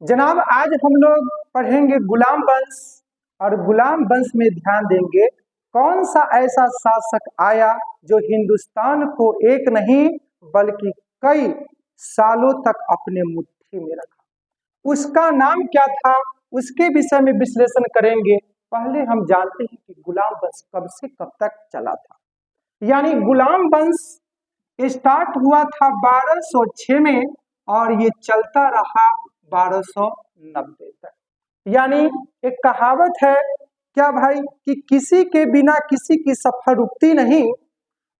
जनाब आज हम लोग पढ़ेंगे गुलाम वंश। और गुलाम वंश में ध्यान देंगे कौन सा ऐसा शासक आया जो हिंदुस्तान को एक नहीं बल्कि कई सालों तक अपने मुट्ठी में रखा। उसका नाम क्या था, उसके विषय में विश्लेषण करेंगे। पहले हम जानते हैं कि गुलाम वंश कब से कब तक चला था। यानी गुलाम वंश स्टार्ट हुआ था 1206 में और ये चलता रहा 1290 तक। यानी एक कहावत है क्या भाई कि किसी के बिना किसी की सफर रुकती नहीं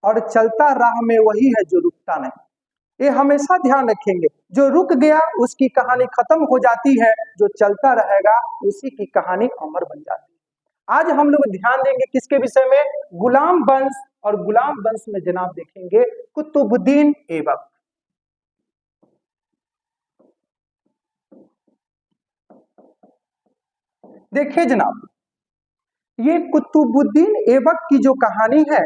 और चलता राह में वही है जो रुकता नहीं। ये हमेशा ध्यान रखेंगे, जो रुक गया उसकी कहानी खत्म हो जाती है, जो चलता रहेगा उसी की कहानी अमर बन जाती है। आज हम लोग ध्यान देंगे किसके विषय में, गुलाम वंश। और गुलाम वंश में जनाब देखेंगे कुतुबुद्दीन ऐबक। देखिए जनाब, ये कुतुबुद्दीन ऐबक की जो कहानी है,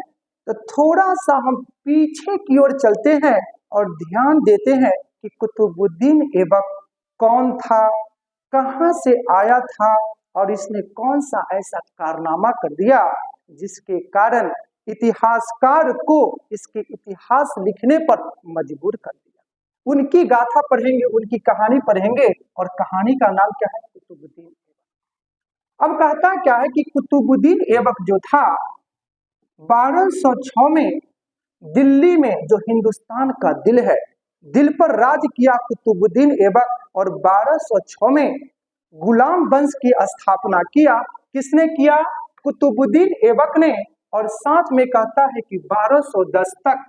तो थोड़ा सा हम पीछे की ओर चलते हैं और ध्यान देते हैं कि कुतुबुद्दीन ऐबक कौन था, कहां से आया था और इसने कौन सा ऐसा कारनामा कर दिया जिसके कारण इतिहासकार को इसके इतिहास लिखने पर मजबूर कर दिया। उनकी गाथा पढ़ेंगे, उनकी कहानी पढ़ेंगे और कहानी का नाम क्या है, कुतुबुद्दीन। अब कहता क्या है कि कुतुबुद्दीन ऐबक जो था 1206 में दिल्ली में, जो हिंदुस्तान का दिल है, दिल पर राज किया कुतुबुद्दीन ऐबक। और 1206 में गुलाम वंश की स्थापना किया। किसने किया, कुतुबुद्दीन ऐबक ने। और साथ में कहता है कि 1210 तक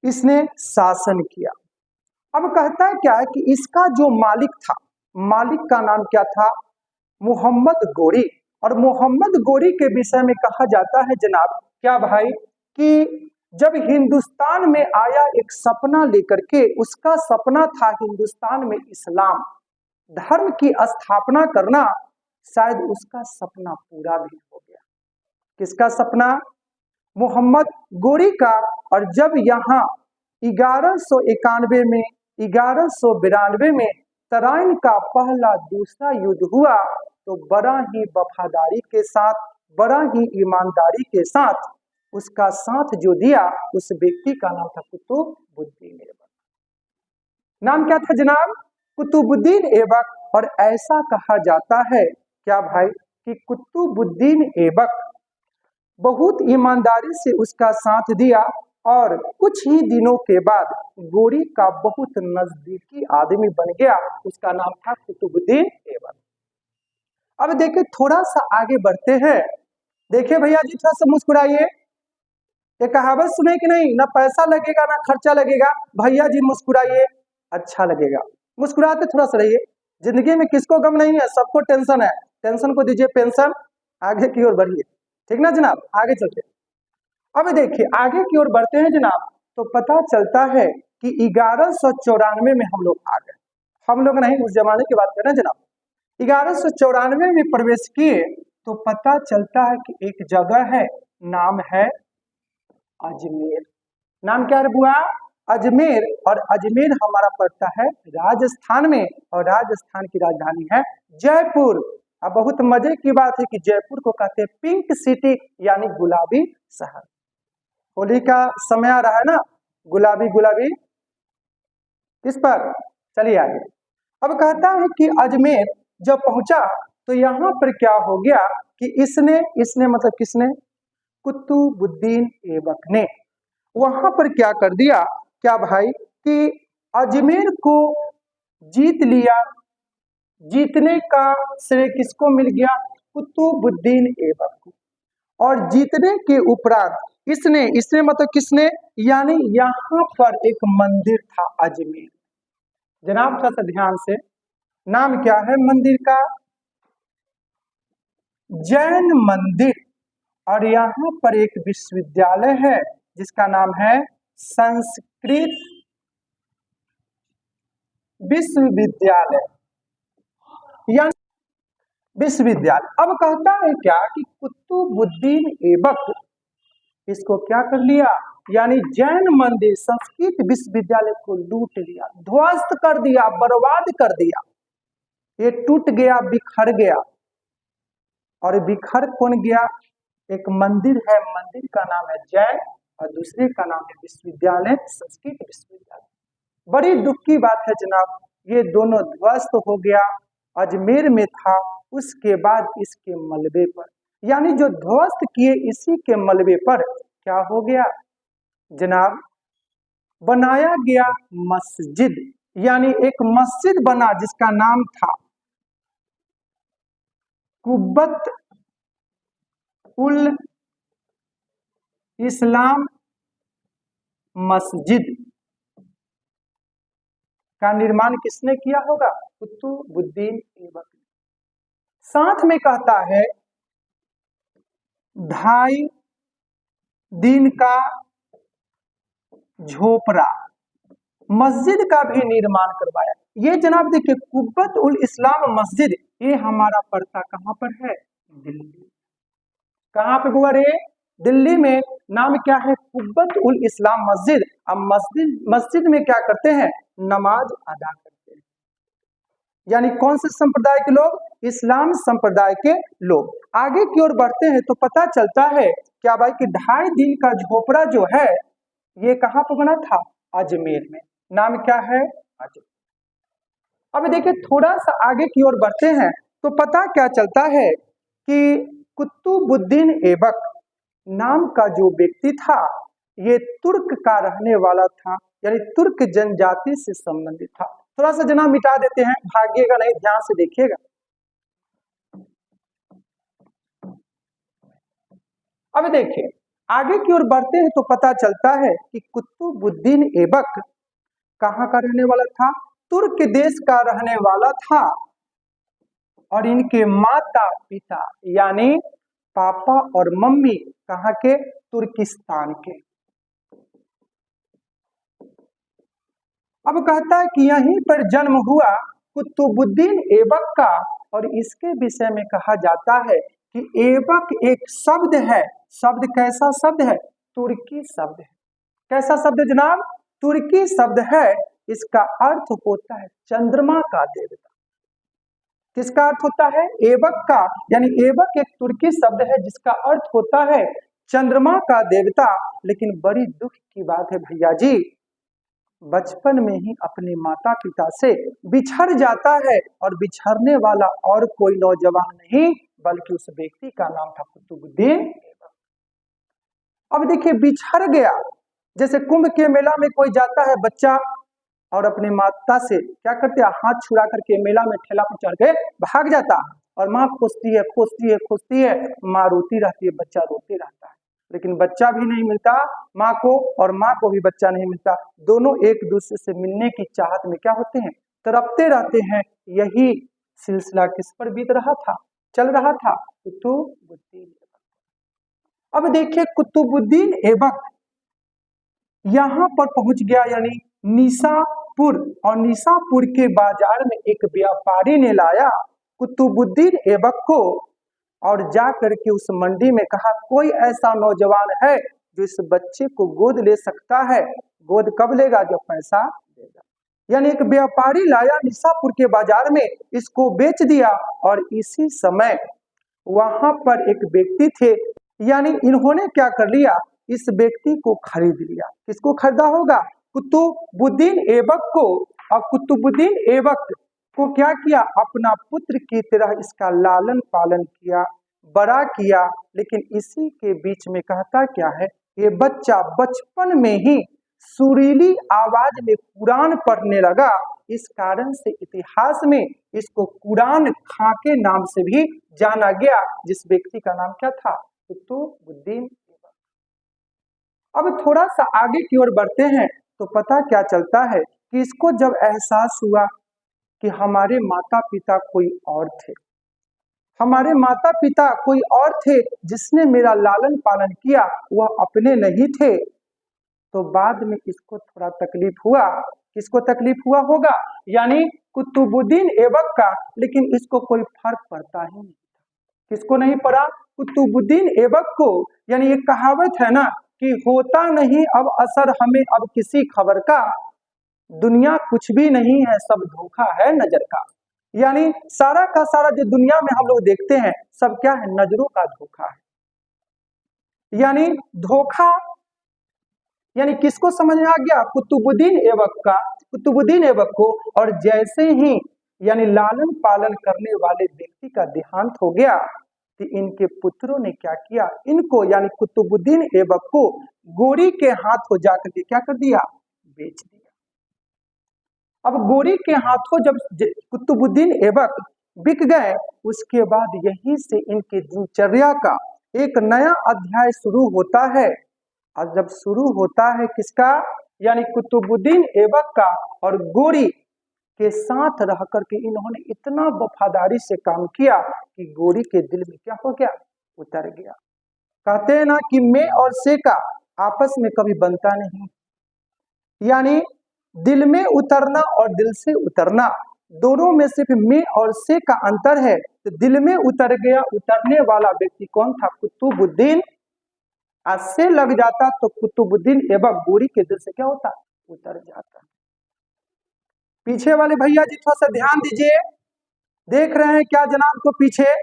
इसने शासन किया। अब कहता है क्या है कि इसका जो मालिक था, मालिक का नाम क्या था, मोहम्मद गोरी। और मोहम्मद गोरी के विषय में कहा जाता है जनाब क्या भाई कि जब हिंदुस्तान में आया एक सपना लेकर के, उसका सपना था हिंदुस्तान में इस्लाम धर्म की स्थापना करना। शायद उसका सपना पूरा भी हो गया। किसका सपना, मोहम्मद गोरी का। और जब यहाँ 1191 में 1192 में तराइन का पहला दूसरा युद्ध हुआ, तो बड़ा ही वफादारी के साथ, बड़ा ही ईमानदारी के साथ उसका साथ जो दिया, उस व्यक्ति का नाम था कुतुबुद्दीन ऐबक। नाम क्या था जनाब, कुतुबुद्दीन ऐबक। और ऐसा कहा जाता है क्या भाई कि कुतुबुद्दीन ऐबक बहुत ईमानदारी से उसका साथ दिया और कुछ ही दिनों के बाद गोरी का बहुत नजदीकी आदमी बन गया। उसका नाम था कुतुबुद्दीन ऐबक। अब देखिए थोड़ा सा आगे बढ़ते हैं। देखिए भैया जी थोड़ा सा मुस्कुराइए। ये कहावत सुने कि नहीं, ना पैसा लगेगा ना खर्चा लगेगा, भैया जी मुस्कुराइए, अच्छा लगेगा। मुस्कुराते थोड़ा सा रहिए। जिंदगी में किसको गम नहीं है, सबको टेंशन है। टेंशन को दीजिए पेंशन, आगे की ओर बढ़िए। ठीक ना जनाब, आगे चलते। अब देखिए आगे की ओर बढ़ते हैं जनाब, तो पता चलता है कि 1194 में हम लोग आ गए। हम लोग नहीं, उस जमाने की बात कर रहे हैं जनाब। 1194 में प्रवेश किए तो पता चलता है कि एक जगह है, नाम है अजमेर। नाम क्या है बुआ, अजमेर। और अजमेर हमारा पड़ता है राजस्थान में, और राजस्थान की राजधानी है जयपुर। अब बहुत मजे की बात है कि जयपुर को कहते हैं पिंक सिटी, यानी गुलाबी शहर। होली का समय आ रहा है ना, गुलाबी गुलाबी किस पर, चलिए आगे। अब कहता है कि अजमेर जब पहुंचा तो यहाँ पर क्या हो गया कि इसने इसने मतलब किसने, कुतुबुद्दीन ऐबक ने वहां पर क्या कर दिया क्या भाई कि अजमेर को जीत लिया। जीतने का श्रेय किसको मिल गया, कुतुबुद्दीन ऐबक को। और जीतने के उपरांत इसने इसने मतलब किसने, यानी यहाँ पर एक मंदिर था अजमेर। जनाब थोड़ा सा ध्यान से, नाम क्या है मंदिर का, जैन मंदिर। और यहाँ पर एक विश्वविद्यालय है जिसका नाम है संस्कृत विश्वविद्यालय, या विश्वविद्यालय। अब कहता है क्या कि कुतुबुद्दीन ऐबक इसको क्या कर लिया, यानी जैन मंदिर संस्कृत विश्वविद्यालय को लूट लिया, ध्वस्त कर दिया, बर्बाद कर दिया। ये टूट गया, बिखर गया। और बिखर कौन गया? एक मंदिर है, मंदिर का नाम है जैन और दूसरे का नाम है विश्वविद्यालय, संस्कृत विश्वविद्यालय। बड़ी दुख की बात है जनाब, ये दोनों ध्वस्त हो गया। अजमेर में था, उसके बाद इसके मलबे पर, यानी जो ध्वस्त किए इसी के मलबे पर क्या हो गया जनाब, बनाया गया मस्जिद। यानी एक मस्जिद बना जिसका नाम था कुब्बत उल इस्लाम मस्जिद का निर्माण किसने किया होगा? कुतुबुद्दीन ऐबक। साथ में कहता है 2.5 दिन का झोपड़ा मस्जिद का भी निर्माण करवाया। ये जनाब देखिए कुब्बत उल इस्लाम मस्जिद, ये हमारा पड़ता कहां पर है? दिल्ली। कहां पे हुआ रे? दिल्ली में। नाम क्या है? कुब्बत उल इस्लाम मस्जिद। अब मस्जिद में क्या करते हैं? नमाज अदा करते हैं। यानी कौन से संप्रदाय के लोग? इस्लाम संप्रदाय के लोग। आगे की ओर बढ़ते हैं तो पता चलता है क्या भाई कि 2.5 दिन का झोपड़ा जो है ये कहां पर बना था? अजमेर में। नाम क्या है? अजमेर। अब देखिए थोड़ा सा आगे की ओर बढ़ते हैं तो पता क्या चलता है कि कुतुबुद्दीन ऐबक नाम का जो व्यक्ति था ये तुर्क का रहने वाला था, यानी तुर्क जनजाति से संबंधित था। थोड़ा सा जना मिटा देते हैं, भागिएगा नहीं, ध्यान से देखिएगा। अब देखिए आगे की ओर बढ़ते हैं तो पता चलता है कि कुतुबुद्दीन ऐबक कहाँ का रहने वाला था? तुर्क देश का रहने वाला था। और इनके माता पिता यानी पापा और मम्मी कहाँ के? तुर्किस्तान के। अब कहता है कि यहीं पर जन्म हुआ कुतुबुद्दीन ऐबक का। और इसके विषय में कहा जाता है कि ऐबक एक शब्द है। शब्द कैसा शब्द है? तुर्की शब्द है। कैसा शब्द जनाब? तुर्की शब्द है। इसका अर्थ होता है चंद्रमा का देवता। किसका अर्थ होता है? ऐबक का। यानी ऐबक एक तुर्की शब्द है जिसका अर्थ होता है चंद्रमा का देवता। लेकिन बड़ी दुख की बात है भैया जी, बचपन में ही अपने माता पिता से बिछड़ जाता है। और बिछड़ने वाला और कोई नौजवान नहीं बल्कि उस व्यक्ति का नाम था कुतुबुद्दीन ऐबक। अब देखिए बिछड़ गया, जैसे कुंभ के मेला में कोई जाता है बच्चा और अपने माता से क्या करते हैं? हाथ छुड़ा करके मेला में ठेला पर चढ़ के भाग जाता है और माँ खोजती है, खोजती है, खोजती है, माँ रोती रहती है, बच्चा रोते रहता है। लेकिन बच्चा भी नहीं मिलता माँ को और माँ को भी बच्चा नहीं मिलता। दोनों एक दूसरे से मिलने की चाहत में क्या होते हैं? तड़पते रहते हैं। यही सिलसिला किस पर बीत रहा था? चल रहा था कुतुबुद्दीन ऐबक। अब देखिए कुतुबुद्दीन ऐबक यहाँ पर पहुंच गया, यानी निशापुर। और निशापुर के बाजार में एक व्यापारी ने लाया कुतुबुद्दीन ऐबक को और जा करके उस मंडी में कहा कोई ऐसा नौजवान है जो इस बच्चे को गोद ले सकता है? गोद कब लेगा? जब पैसा देगा। यानी एक व्यापारी लाया निशापुर के बाजार में, इसको बेच दिया। और इसी समय वहां पर एक व्यक्ति थे, यानी इन्होंने क्या कर लिया? इस व्यक्ति को खरीद लिया। किसको खरीदा होगा? कुतुबुद्दीन ऐबक को। और कुतुबुद्दीन ऐबक को क्या किया? अपना पुत्र की तरह इसका लालन पालन किया, बड़ा किया। लेकिन इसी के बीच में कहता क्या है? ये बच्चा बचपन में ही सुरीली आवाज में कुरान पढ़ने लगा। इस कारण से इतिहास में इसको कुरान खां के नाम से भी जाना गया, जिस व्यक्ति का नाम क्या था? कुतुबुद्दीन ऐबक। अब थोड़ा सा आगे की ओर बढ़ते हैं तो पता क्या चलता है कि इसको जब एहसास हुआ कि हमारे माता पिता कोई और थे, हमारे माता पिता कोई और थे जिसने मेरा लालन पालन किया, वह अपने नहीं थे, तो बाद में इसको थोड़ा तकलीफ हुआ। किसको तकलीफ हुआ होगा? यानी कुतुबुद्दीन ऐबक का। लेकिन इसको कोई फर्क पड़ता ही नहीं। किसको नहीं पड़ा? कुतुबुद्दीन ऐबक को, यानी ये कहावत है ना कि होता नहीं अब असर हमें अब किसी खबर का, दुनिया कुछ भी नहीं है सब धोखा है नजर का। यानी सारा का सारा जो दुनिया में हम लोग देखते हैं सब क्या है, नजरों का धोखा है। यानी धोखा, यानी किसको समझ में आ गया, कुतुबुद्दीन ऐबक का, कुतुबुद्दीन ऐबक को। और जैसे ही यानी लालन पालन करने वाले व्यक्ति का देहांत हो गया कि इनके पुत्रों ने क्या किया, इनको यानी कुतुबुद्दीन ऐबक को गोरी के हाथों जाकर के क्या कर दिया, बेच दिया। अब गोरी के हाथों जब कुतुबुद्दीन ऐबक बिक गए, उसके बाद यहीं से इनके दिनचर्या का एक नया अध्याय शुरू होता है। और जब शुरू होता है किसका, यानी कुतुबुद्दीन ऐबक का, और गोरी के साथ रह करके इन्होंने इतना वफादारी से काम किया कि गोरी के दिल में क्या हो गया, उतर गया। कहते हैं ना कि मैं और से का आपस में कभी बनता नहीं, यानी दिल में उतरना और दिल से उतरना दोनों में सिर्फ मैं और से का अंतर है। तो दिल में उतर गया, उतरने वाला व्यक्ति कौन था, कुतुबुद्दीन। आज से लग जाता तो कुतुबुद्दीन ऐबक गोरी के दिल से क्या होता, उतर जाता। पीछे वाले भैया जी थोड़ा सा ध्यान दीजिए, देख रहे हैं क्या जनाब को पीछे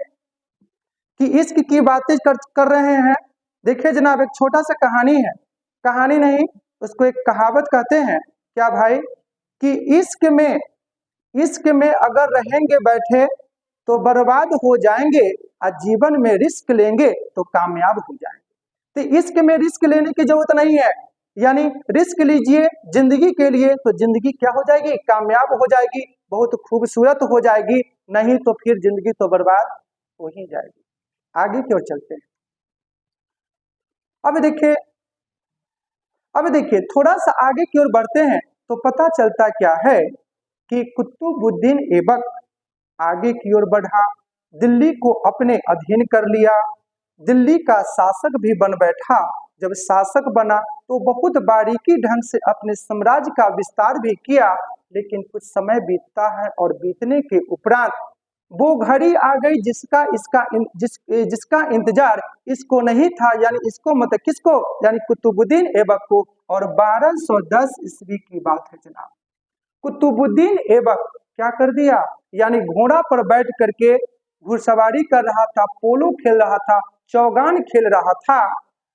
कि इश्क की बातें कर रहे हैं। देखिए जनाब, एक छोटा सा कहानी है, कहानी नहीं उसको एक कहावत कहते हैं। क्या भाई, कि इश्क में अगर रहेंगे बैठे तो बर्बाद हो जाएंगे, और जीवन में रिस्क लेंगे तो कामयाब हो जाएंगे। तो इश्क में रिस्क लेने की जरूरत नहीं है, यानी रिस्क लीजिए जिंदगी के लिए तो जिंदगी क्या हो जाएगी, कामयाब हो जाएगी, बहुत खूबसूरत हो जाएगी, नहीं तो फिर जिंदगी तो बर्बाद हो ही जाएगी। आगे की ओर चलते हैं। अब देखिए थोड़ा सा आगे की ओर बढ़ते हैं तो पता चलता क्या है कि कुतुबुद्दीन ऐबक आगे की ओर बढ़ा, दिल्ली को अपने अधीन कर लिया, दिल्ली का शासक भी बन बैठा। जब शासक बना तो बहुत बारीकी ढंग से अपने साम्राज्य का विस्तार भी किया, लेकिन कुछ समय बीतता है और बीतने के उपरांत वो घड़ी आ गई जिसका इंतजार इसको नहीं था, यानी इसको मतलब किसको, यानी कुतुबुद्दीन ऐबक को। और 1210 ईस्वी की बात है जनाब, कुतुबुद्दीन ऐबक क्या कर दिया, यानी घोड़ा पर बैठ करके घुड़सवारी कर रहा था, पोलो खेल रहा था, चौगान खेल रहा था,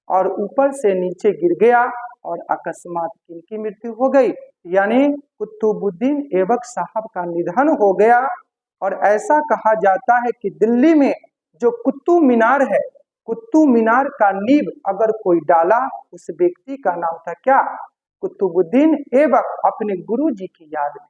और ऊपर से नीचे गिर गया और अकस्मात इनकी मृत्यु हो गई, यानी कुतुबुद्दीन ऐबक साहब का निधन हो गया। और ऐसा कहा जाता है कि दिल्ली में जो कुतुब मीनार है, कुतुब मीनार का नींव अगर कोई डाला, उस व्यक्ति का नाम था क्या, कुतुबुद्दीन ऐबक, अपने गुरुजी की याद में।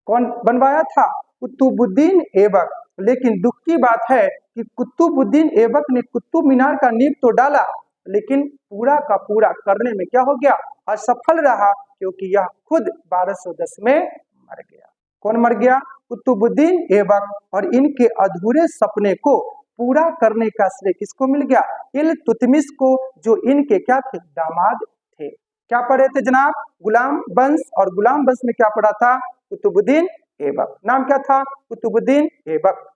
कौन बनवाया था, कुतुबुद्दीन ऐबक। लेकिन दुख की बात है कि कुतुबुद्दीन ऐबक ने कुतुब मीनार का नींव तो डाला, लेकिन पूरा का पूरा करने में क्या हो गया, असफल रहा, क्योंकि यह खुद 1210 में मर गया। कौन मर गया, कुतुबुद्दीन ऐबक। और इनके अधूरे सपने को पूरा करने का श्रेय किसको मिल गया, इल्तुतमिश को, जो इनके क्या थे, दामाद थे। क्या पढ़े थे जनाब, गुलाम वंश, और गुलाम वंश में क्या पढ़ा था, कुतुबुद्दीन ऐबक। नाम क्या था, कुतुबुद्दीन ऐबक।